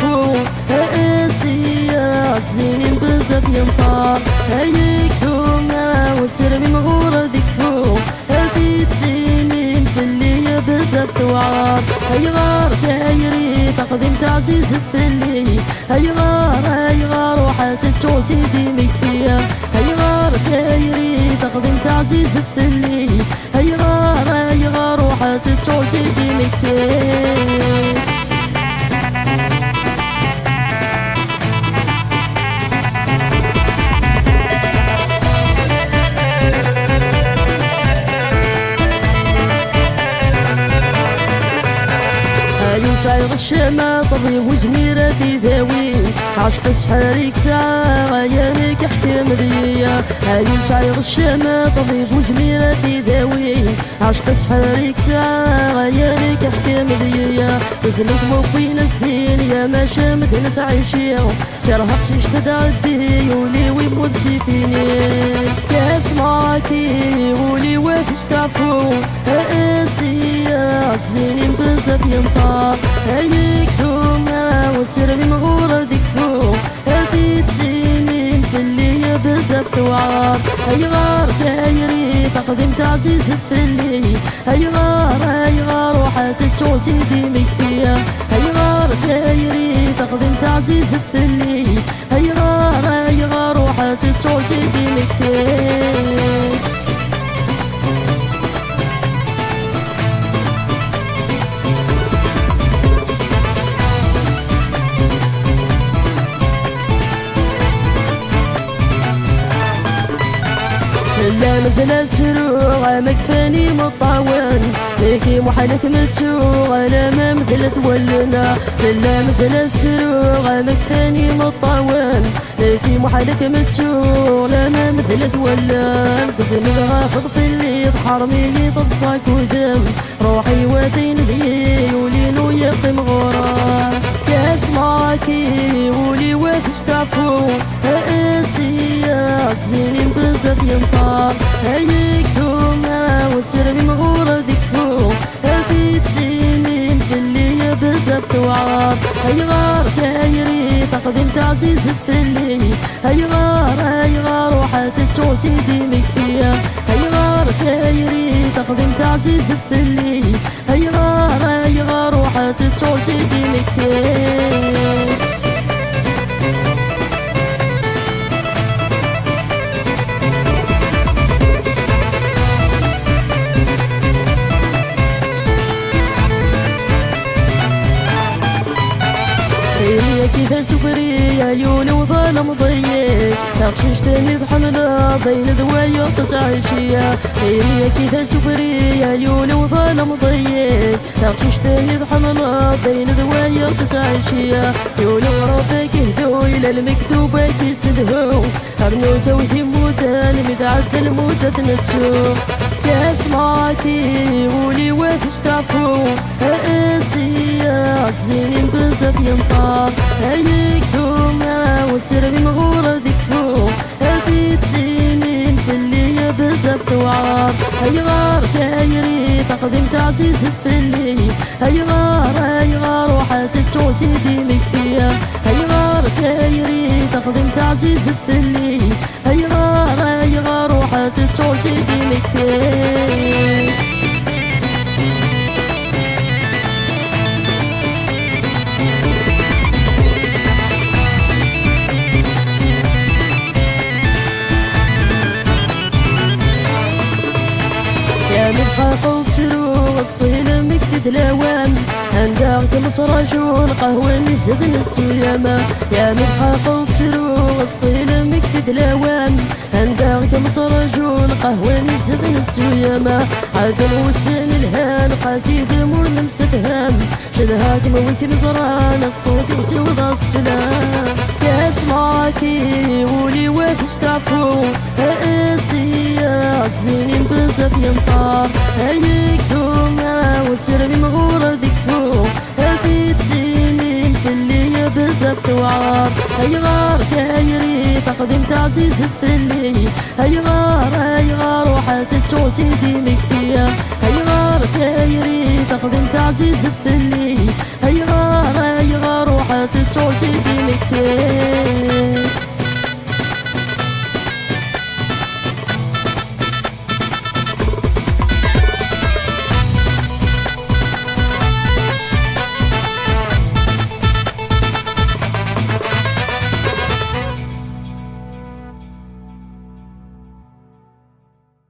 ستعفو اسيا زينين بزاف ينطار هيك دوما وسر من غورة ديكفو في سنين في اللي بزاف توعار هي غار دايري تقديم تعزيز الثلي هي غار وحات التوتي ديمك فيها هي غار دايري تقديم تعزيز الثلي هي غار وحات التوتي ديمك فيها صايغ الشمال طبيب وزميرة في ذاوي عشق سحاريك ساعة غيانك احكام ذيا هاي صايغ الشمال طبيب وزميرة في ذاوي عشق سحاريك ساعة غيانك احكام ذيا تزلك موفين الزين يا ما شامد ناس عايشين يرهق شيش تدعدي ولي ويموت سيفيني يا سماكي ولي وافس تعفو اسيا الزينين بزاف ينطار هيك دوما وسر من غورة ديكفو في سنين في اللي بزاف توعار هي غار دايري تقديم تعزيز الثلي هي غار وحات التوتي ديمك فيها هي غار دايري تقديم تعزيز الثلي هي غار وحات التوتي ديمك فيها لا مازال تروغ مكفاني مطاون ليكي محالك متسوغ انا ما مثل تولنا لا مازال تروغ مكفاني مطاون ليكي محالك متسوغ لا ما مثل تولان بزن غافض في اللي حرمي تضصاك ودم روحي ودين بي ولينو يقيم غرام يا سماكي ولي وافس تعفو اسيا الزينين بزاف ينطار هيك دوما وسر من غورة ديكفو في سنين في اللي بزاف توعار هي غار دايري تقديم تعزيز الثلي هي غار وحات التوتي ديمك فيها هي غار دايري تقديم تعزيز الثلي هي غار وحات التوتي ديمك فيها كذا سكري عيوني وظلم ضيق تغشش تاني حملة بين ذوايا تتعيشيا هي كذا سكري عيوني وظلم ضيق تغشش تاني حملة بين ذوايا تتعيشيا يولي وربك يهدو إلى المكتوبة كيسدهو هرنو توثي موتان متعدى المدة تنتسو يا سماكي ولي وافس تعفو اسيا الزينين بزاف ينطار هيك دوما وسر من غورة ديكفو في سنين في اللي بزاف توعار هي غار دايري تقديم تعزيز الثلي هي غار وحات التوتي ديمك فيها هي غار دايري تقديم تعزيز الثلي هي غار وحات التوتي ديمك فيها يا مدخل تروغ صقيل مكتد الاوان عندك مصرجون قهوة نزدن السيامة يا مدخل تروغ صقيل مكتد الاوان عندك مصرجون قهوة نزدن السيامة عاد الوسن الهان قاسيد مور مستفهم شدهاك مويك مزران الصوت وسود السلام يا سماكي ولي وافس تعفو اسيا الزينين بزاف ينطار هيك دوما وسر من غورة ديكفو في سنين في اللي بزاف توعار هي غار دايري تقديم تعزيز الثلي هي غار وحات التوتي ديمك فيها هي غار دايري تقديم تعزيز الثلي هي غار وحات تتوتي دي مكتين